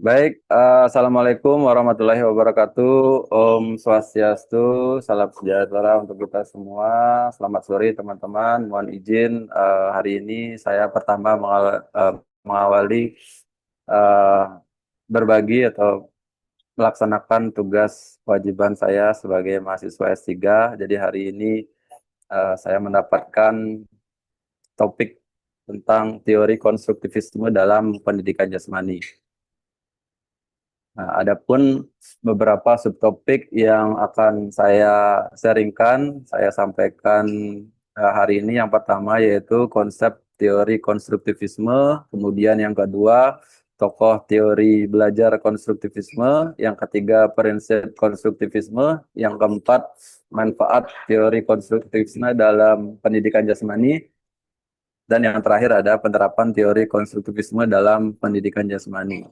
Baik, Assalamualaikum warahmatullahi wabarakatuh. Om Swastiastu, salam sejahtera untuk kita semua. Selamat sore teman-teman. Mohon izin hari ini saya pertama mengawali eh, berbagi atau melaksanakan tugas kewajiban saya sebagai mahasiswa S3. Jadi hari ini saya mendapatkan topik tentang teori konstruktivisme dalam pendidikan jasmani. Nah, adapun beberapa subtopik yang akan saya sharingkan, saya sampaikan hari ini. Yang pertama yaitu konsep teori konstruktivisme, kemudian yang kedua tokoh teori belajar konstruktivisme, yang ketiga prinsip konstruktivisme, yang keempat manfaat teori konstruktivisme dalam pendidikan jasmani, dan yang terakhir ada penerapan teori konstruktivisme dalam pendidikan jasmani.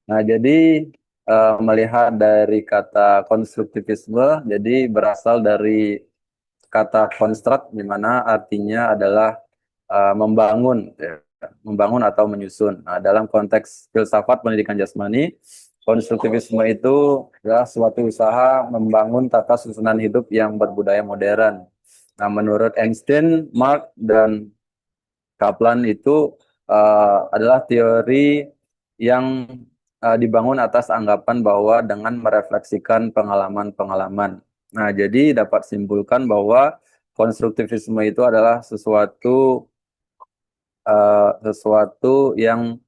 Nah, jadi melihat dari kata konstruktivisme, jadi berasal dari kata konstruk, di mana artinya adalah membangun, ya, membangun atau menyusun. Nah, dalam konteks filsafat pendidikan jasmani, konstruktivisme itu adalah suatu usaha membangun tata susunan hidup yang berbudaya modern. Nah, menurut Einstein, Marx, dan Kaplan itu adalah teori yang dibangun atas anggapan bahwa dengan merefleksikan pengalaman-pengalaman. Nah, jadi dapat simpulkan bahwa konstruktivisme itu adalah sesuatu yang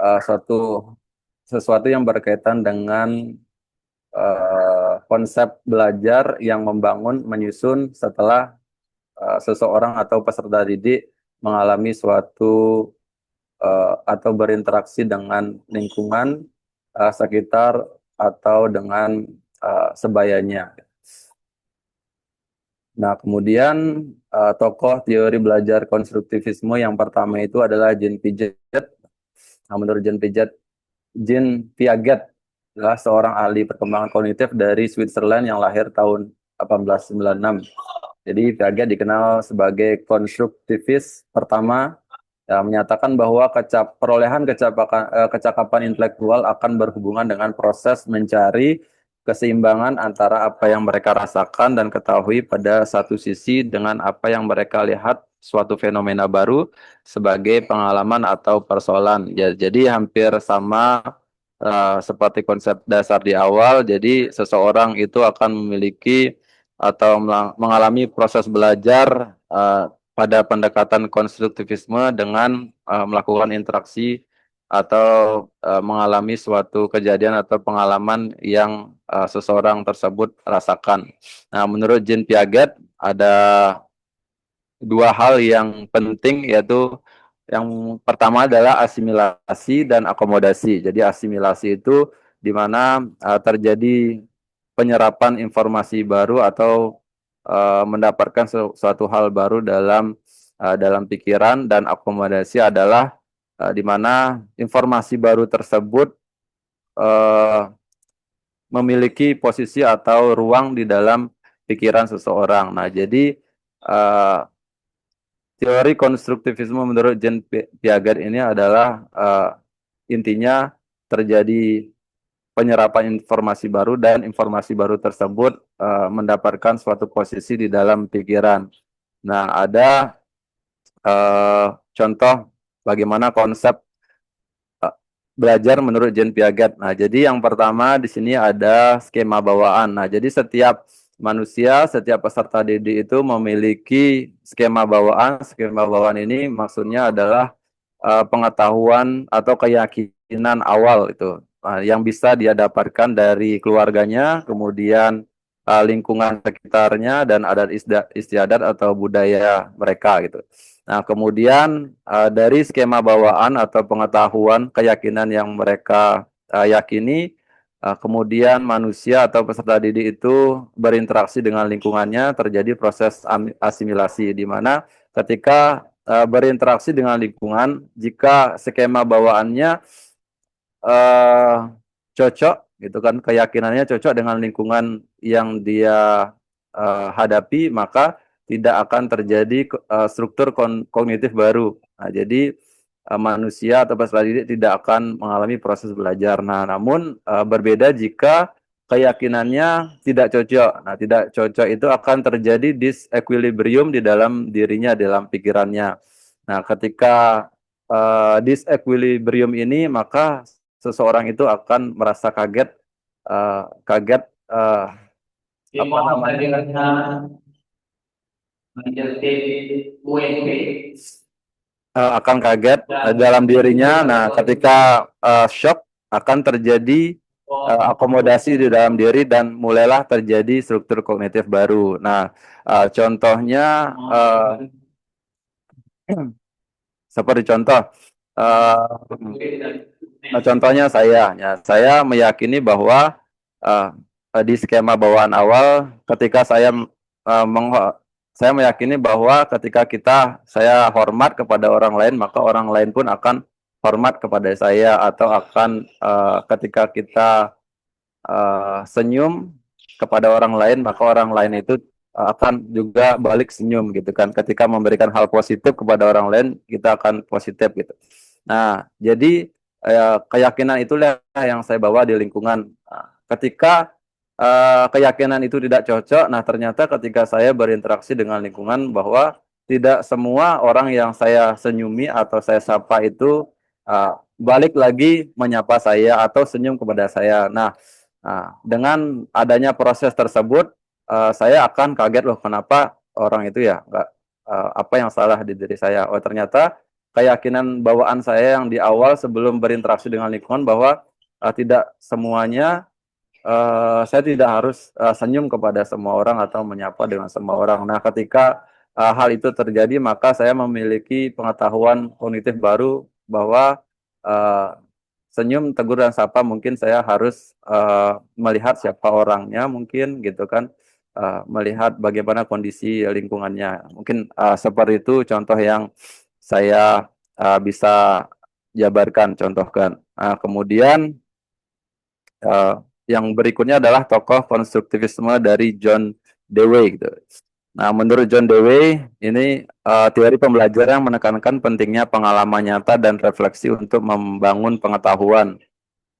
uh, suatu sesuatu yang berkaitan dengan konsep belajar yang membangun, menyusun setelah seseorang atau peserta didik mengalami suatu atau berinteraksi dengan lingkungan sekitar atau dengan sebayanya. Nah, kemudian tokoh teori belajar konstruktivisme yang pertama itu adalah Jean Piaget. Nah, menurut Jean Piaget adalah seorang ahli perkembangan kognitif dari Switzerland yang lahir tahun 1896. Jadi Piaget dikenal sebagai konstruktivis pertama, ya, menyatakan bahwa kecakapan intelektual akan berhubungan dengan proses mencari keseimbangan antara apa yang mereka rasakan dan ketahui pada satu sisi dengan apa yang mereka lihat suatu fenomena baru sebagai pengalaman atau persoalan. Ya, jadi hampir sama seperti konsep dasar di awal. Jadi seseorang itu akan memiliki atau mengalami proses belajar pada pendekatan konstruktivisme dengan melakukan interaksi atau mengalami suatu kejadian atau pengalaman yang seseorang tersebut rasakan. Nah, menurut Jean Piaget ada dua hal yang penting, yaitu yang pertama adalah asimilasi dan akomodasi. Jadi asimilasi itu di mana terjadi penyerapan informasi baru atau mendapatkan suatu hal baru dalam pikiran, dan akomodasi adalah di mana informasi baru tersebut uh, memiliki posisi atau ruang di dalam pikiran seseorang. Nah, jadi uh, teori konstruktivisme menurut Jean Piaget ini adalah intinya terjadi penyerapan informasi baru, dan informasi baru tersebut mendapatkan suatu posisi di dalam pikiran. Nah, ada contoh bagaimana konsep belajar menurut Jean Piaget. Nah, jadi yang pertama di sini ada skema bawaan. Nah, jadi setiap manusia, setiap peserta didik itu memiliki skema bawaan. Skema bawaan ini maksudnya adalah pengetahuan atau keyakinan awal itu yang bisa dia dapatkan dari keluarganya, kemudian lingkungan sekitarnya, dan adat istiadat atau budaya mereka gitu. Nah, kemudian dari skema bawaan atau pengetahuan keyakinan yang mereka yakini, kemudian manusia atau peserta didik itu berinteraksi dengan lingkungannya, terjadi proses asimilasi, di mana ketika berinteraksi dengan lingkungan, jika skema bawaannya cocok, gitu kan, keyakinannya cocok dengan lingkungan yang dia hadapi, maka tidak akan terjadi struktur kognitif baru. Nah, jadi manusia atau peserta didik tidak akan mengalami proses belajar. Nah, namun berbeda jika keyakinannya tidak cocok. Nah, tidak cocok itu akan terjadi disequilibrium di dalam dirinya, dalam pikirannya. Nah, ketika disequilibrium ini, maka seseorang itu akan merasa kaget, kaget apa namanya? Akan kaget dalam dirinya. Nah, ketika shock akan terjadi akomodasi di dalam diri dan mulailah terjadi struktur kognitif baru. Nah, contohnya seperti contoh, contohnya saya meyakini bahwa uh, di skema bawaan awal, ketika uh, meng- saya meyakini bahwa ketika saya hormat kepada orang lain, maka orang lain pun akan hormat kepada saya, atau akan ketika kita senyum kepada orang lain, maka orang lain itu akan juga balik senyum gitu kan. Ketika memberikan hal positif kepada orang lain, kita akan positif gitu. Nah, jadi keyakinan itulah yang saya bawa di lingkungan. Nah, ketika keyakinan itu tidak cocok, nah ternyata ketika saya berinteraksi dengan lingkungan, bahwa tidak semua orang yang saya senyumi atau saya sapa itu balik lagi menyapa saya atau senyum kepada saya. Nah, dengan adanya proses tersebut, saya akan kaget loh, kenapa orang itu ya nggak, apa yang salah di diri saya. Oh, ternyata keyakinan bawaan saya yang di awal sebelum berinteraksi dengan lingkungan, bahwa tidak semuanya, saya tidak harus senyum kepada semua orang atau menyapa dengan semua orang. Nah, ketika hal itu terjadi, maka saya memiliki pengetahuan kognitif baru, bahwa uh, senyum, tegur, dan sapa mungkin saya harus melihat siapa orangnya, mungkin gitu kan, melihat bagaimana kondisi lingkungannya. Mungkin seperti itu contoh yang saya bisa jabarkan, contohkan. Kemudian yang berikutnya adalah tokoh konstruktivisme dari John Dewey gitu. Nah, menurut John Dewey, ini teori pembelajaran yang menekankan pentingnya pengalaman nyata dan refleksi untuk membangun pengetahuan.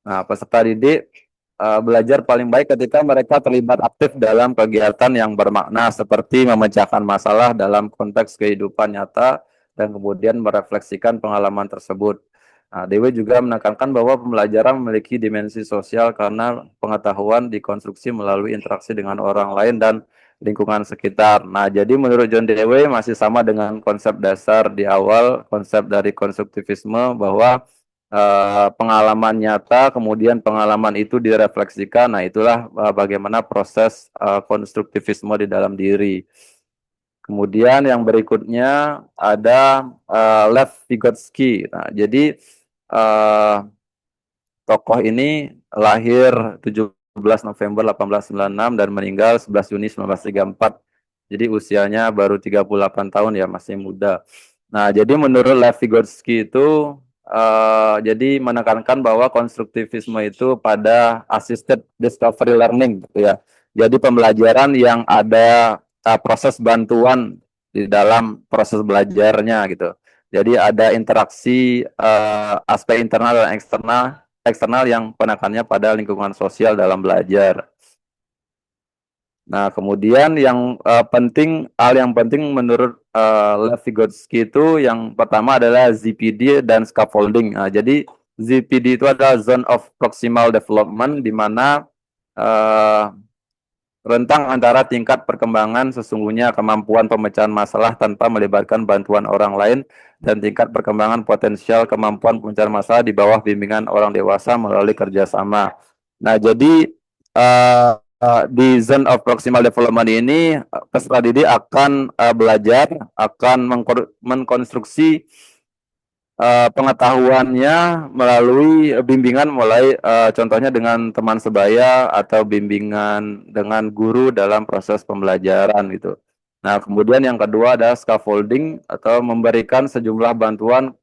Nah, peserta didik belajar paling baik ketika mereka terlibat aktif dalam kegiatan yang bermakna, seperti memecahkan masalah dalam konteks kehidupan nyata dan kemudian merefleksikan pengalaman tersebut. Nah, Dewi juga menekankan bahwa pembelajaran memiliki dimensi sosial karena pengetahuan dikonstruksi melalui interaksi dengan orang lain dan lingkungan sekitar. Nah, jadi menurut John Dewey masih sama dengan konsep dasar di awal, konsep dari konstruktivisme, bahwa pengalaman nyata, kemudian pengalaman itu direfleksikan. Nah, itulah bagaimana proses konstruktivisme di dalam diri. Kemudian yang berikutnya ada Lev Vygotsky. Nah, jadi tokoh ini lahir 17 November 1896 dan meninggal 11 Juni 1934. Jadi usianya baru 38 tahun ya, masih muda. Nah, jadi menurut Lev Vygotsky itu jadi menekankan bahwa konstruktivisme itu pada assisted discovery learning gitu ya. Jadi pembelajaran yang ada proses bantuan di dalam proses belajarnya gitu. Jadi ada interaksi aspek internal dan eksternal yang penekanannya pada lingkungan sosial dalam belajar. Nah, kemudian yang hal yang penting menurut Lev Vygotsky itu, yang pertama adalah ZPD dan scaffolding. Nah, jadi ZPD itu adalah zone of proximal development, di mana rentang antara tingkat perkembangan sesungguhnya kemampuan pemecahan masalah tanpa melibatkan bantuan orang lain, dan tingkat perkembangan potensial kemampuan pemecahan masalah di bawah bimbingan orang dewasa melalui kerjasama. Nah, jadi di zone of proximal development ini, peserta didik akan belajar, akan mengkonstruksi pengetahuannya melalui bimbingan, mulai contohnya dengan teman sebaya atau bimbingan dengan guru dalam proses pembelajaran gitu. Nah, kemudian yang kedua adalah scaffolding, atau memberikan sejumlah bantuan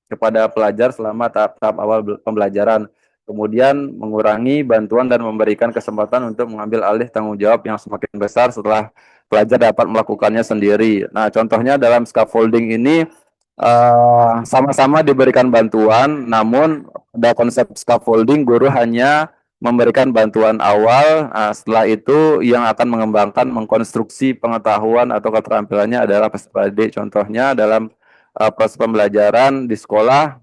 kepada pelajar selama tahap-tahap awal pembelajaran. Kemudian mengurangi bantuan dan memberikan kesempatan untuk mengambil alih tanggung jawab yang semakin besar setelah pelajar dapat melakukannya sendiri. Nah, contohnya dalam scaffolding ini, sama-sama diberikan bantuan, namun pada konsep scaffolding guru hanya memberikan bantuan awal. Setelah itu yang akan mengembangkan, mengkonstruksi pengetahuan atau keterampilannya adalah peserta didik. Contohnya dalam proses pembelajaran di sekolah,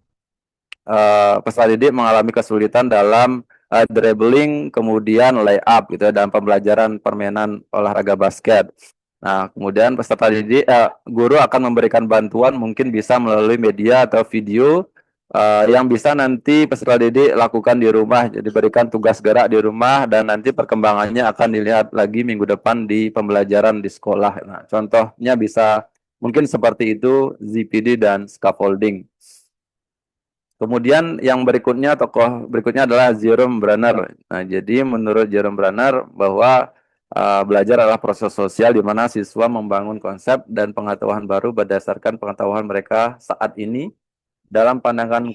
peserta didik mengalami kesulitan dalam dribbling, kemudian layup gitu ya, dalam pembelajaran permainan olahraga basket. Nah, kemudian peserta didik, guru akan memberikan bantuan, mungkin bisa melalui media atau video yang bisa nanti peserta didik lakukan di rumah. Jadi berikan tugas gerak di rumah dan nanti perkembangannya akan dilihat lagi minggu depan di pembelajaran di sekolah. Nah, contohnya bisa mungkin seperti itu ZPD dan scaffolding. Kemudian yang berikutnya, tokoh berikutnya adalah Jerome Brenner. Nah, jadi menurut Jerome Brenner bahwa belajar adalah proses sosial di mana siswa membangun konsep dan pengetahuan baru berdasarkan pengetahuan mereka saat ini. Dalam pandangan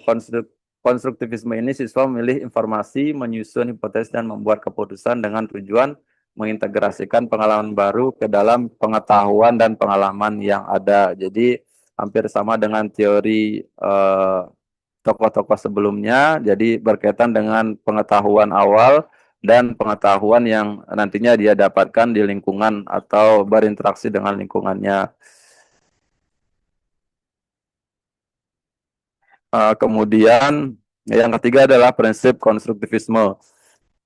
konstruktivisme ini, siswa memilih informasi, menyusun hipotesis, dan membuat keputusan dengan tujuan mengintegrasikan pengalaman baru ke dalam pengetahuan dan pengalaman yang ada. Jadi hampir sama dengan teori tokoh-tokoh sebelumnya, jadi berkaitan dengan pengetahuan awal dan pengetahuan yang nantinya dia dapatkan di lingkungan atau berinteraksi dengan lingkungannya. Kemudian yang ketiga adalah prinsip konstruktivisme.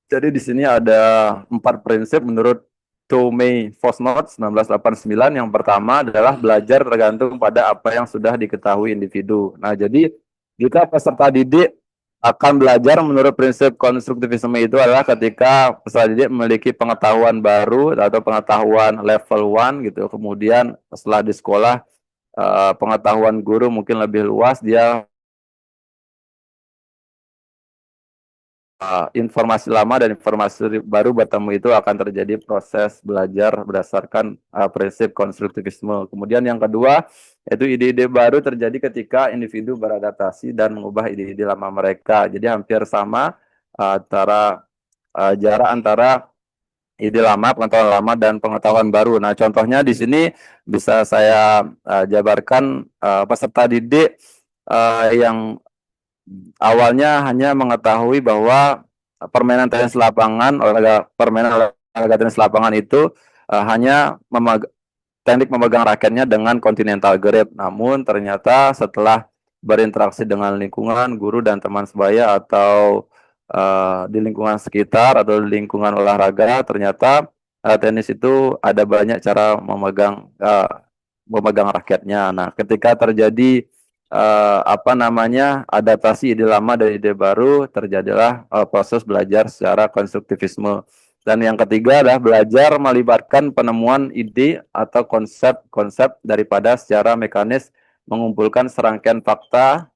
Jadi di sini ada 4 prinsip menurut Tomei Fosnot 1989. Yang pertama adalah belajar tergantung pada apa yang sudah diketahui individu. Nah, jadi jika peserta didik akan belajar menurut prinsip konstruktivisme itu adalah ketika peserta didik memiliki pengetahuan baru atau pengetahuan level 1 gitu. Kemudian setelah di sekolah pengetahuan guru mungkin lebih luas, dia informasi lama dan informasi baru bertemu, itu akan terjadi proses belajar berdasarkan prinsip konstruktivisme. Kemudian yang kedua, yaitu ide-ide baru terjadi ketika individu beradaptasi dan mengubah ide-ide lama mereka. Jadi hampir sama antara jarak antara ide lama, pengetahuan lama, dan pengetahuan baru. Nah, contohnya di sini bisa saya jabarkan peserta didik yang awalnya hanya mengetahui bahwa permainan tenis lapangan, permainan olahraga tenis lapangan itu hanya teknik memegang raketnya dengan continental grip. Namun ternyata setelah berinteraksi dengan lingkungan, guru dan teman sebaya atau di lingkungan sekitar atau di lingkungan olahraga, ternyata tenis itu ada banyak cara memegang raketnya. Nah, ketika terjadi adaptasi ide lama dan ide baru, terjadilah proses belajar secara konstruktivisme. Dan yang ketiga adalah belajar melibatkan penemuan ide atau konsep-konsep daripada secara mekanis mengumpulkan serangkaian fakta.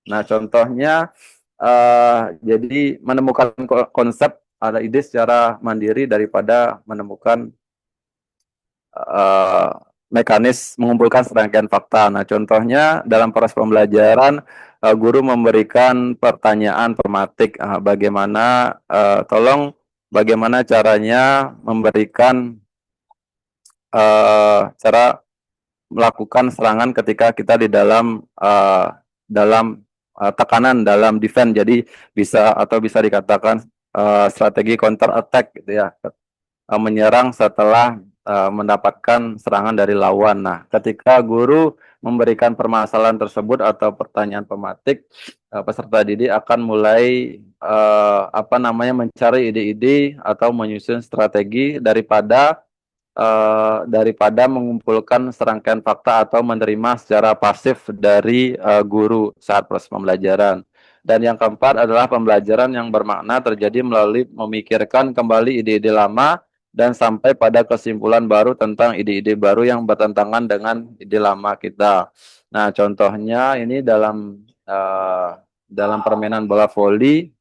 Nah, contohnya jadi menemukan konsep ada ide secara mandiri daripada menemukan mekanis mengumpulkan serangkaian fakta. Nah, contohnya dalam proses pembelajaran, guru memberikan pertanyaan formatik, bagaimana caranya memberikan cara melakukan serangan ketika kita di dalam tekanan, dalam defense. Jadi bisa dikatakan strategi counter attack gitu ya, menyerang setelah mendapatkan serangan dari lawan. Nah, ketika guru memberikan permasalahan tersebut atau pertanyaan pematik, peserta didik akan mulai mencari ide-ide atau menyusun strategi daripada mengumpulkan serangkaian fakta atau menerima secara pasif dari guru saat proses pembelajaran. Dan yang keempat adalah pembelajaran yang bermakna terjadi melalui memikirkan kembali ide-ide lama dan sampai pada kesimpulan baru tentang ide-ide baru yang bertentangan dengan ide lama kita. Nah, contohnya ini dalam permainan bola voli,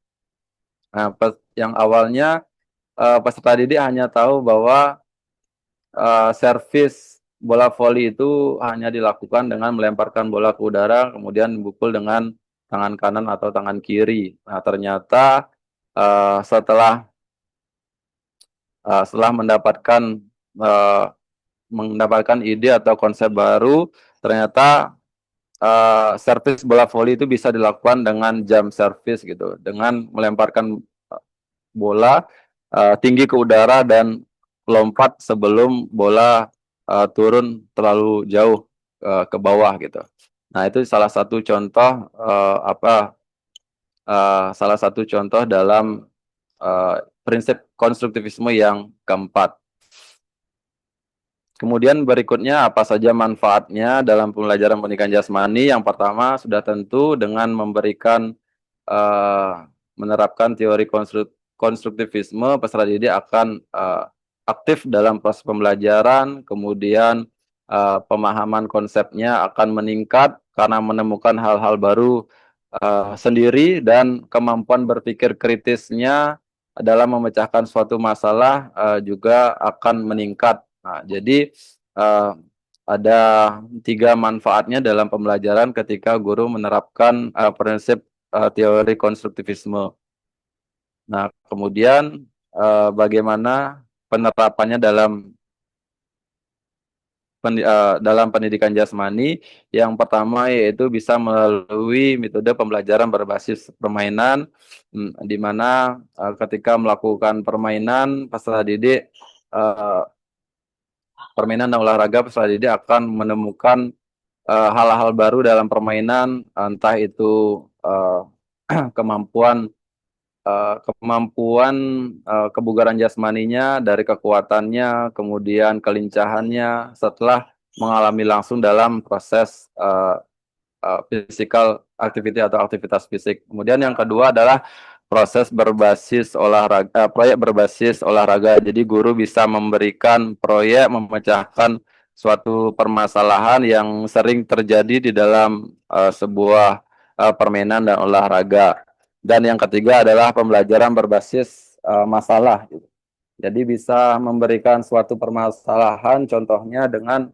yang awalnya peserta didik hanya tahu bahwa servis bola voli itu hanya dilakukan dengan melemparkan bola ke udara, kemudian membukul dengan tangan kanan atau tangan kiri. Nah, ternyata setelah mendapatkan ide atau konsep baru, ternyata servis bola voli itu bisa dilakukan dengan jump service gitu, dengan melemparkan bola tinggi ke udara dan lompat sebelum bola turun terlalu jauh ke bawah gitu. Nah, itu salah satu contoh salah satu contoh dalam prinsip konstruktivisme yang keempat. Kemudian berikutnya apa saja manfaatnya dalam pembelajaran pendidikan jasmani? Yang pertama sudah tentu dengan memberikan menerapkan teori konstruktivisme, peserta didik akan aktif dalam proses pembelajaran, kemudian pemahaman konsepnya akan meningkat karena menemukan hal-hal baru sendiri dan kemampuan berpikir kritisnya dalam memecahkan suatu masalah juga akan meningkat. Nah, jadi ada 3 manfaatnya dalam pembelajaran ketika guru menerapkan prinsip teori konstruktivisme. Nah, kemudian bagaimana penerapannya dalam pendidikan jasmani? Yang pertama yaitu bisa melalui metode pembelajaran berbasis permainan, di mana ketika melakukan permainan, peserta didik permainan dan olahraga, peserta didik akan menemukan hal-hal baru dalam permainan, entah itu kemampuan kebugaran jasmaninya dari kekuatannya, kemudian kelincahannya setelah mengalami langsung dalam proses physical activity atau aktivitas fisik. Kemudian yang kedua adalah proses berbasis olahraga, proyek berbasis olahraga. Jadi guru bisa memberikan proyek memecahkan suatu permasalahan yang sering terjadi di dalam sebuah permainan dan olahraga. Dan yang ketiga adalah pembelajaran berbasis masalah. Jadi bisa memberikan suatu permasalahan, contohnya dengan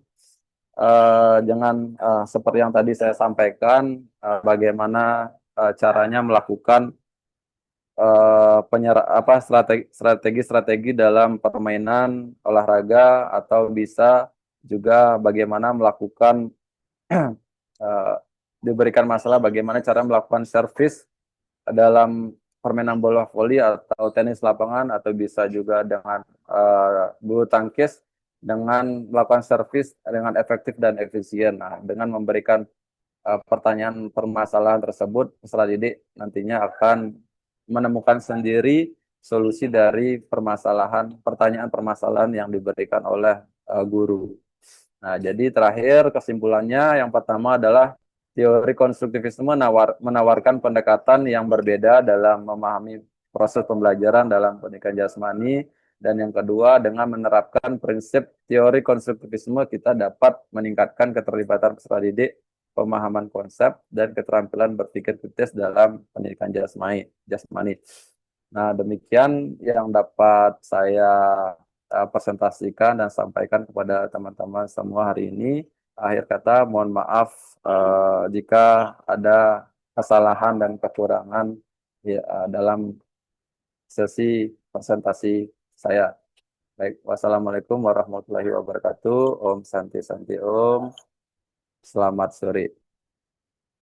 seperti yang tadi saya sampaikan, bagaimana caranya melakukan strategi-strategi dalam permainan olahraga, atau bisa juga bagaimana melakukan diberikan masalah bagaimana cara melakukan servis dalam permainan bola voli atau tenis lapangan, atau bisa juga dengan bulu tangkis dengan melakukan servis dengan efektif dan efisien. Nah, dengan memberikan pertanyaan permasalahan tersebut, peserta didik nantinya akan menemukan sendiri solusi dari pertanyaan-permasalahan yang diberikan oleh guru. Nah, jadi terakhir kesimpulannya, yang pertama adalah teori konstruktivisme menawarkan pendekatan yang berbeda dalam memahami proses pembelajaran dalam pendidikan jasmani, dan yang kedua, dengan menerapkan prinsip teori konstruktivisme kita dapat meningkatkan keterlibatan peserta didik, pemahaman konsep, dan keterampilan berpikir kritis dalam pendidikan jasmani. Nah, demikian yang dapat saya presentasikan dan sampaikan kepada teman-teman semua hari ini. Akhir kata, mohon maaf jika ada kesalahan dan kekurangan ya, dalam sesi presentasi saya. Baik, wassalamualaikum warahmatullahi wabarakatuh. Om Santi Santi Om. Selamat sore.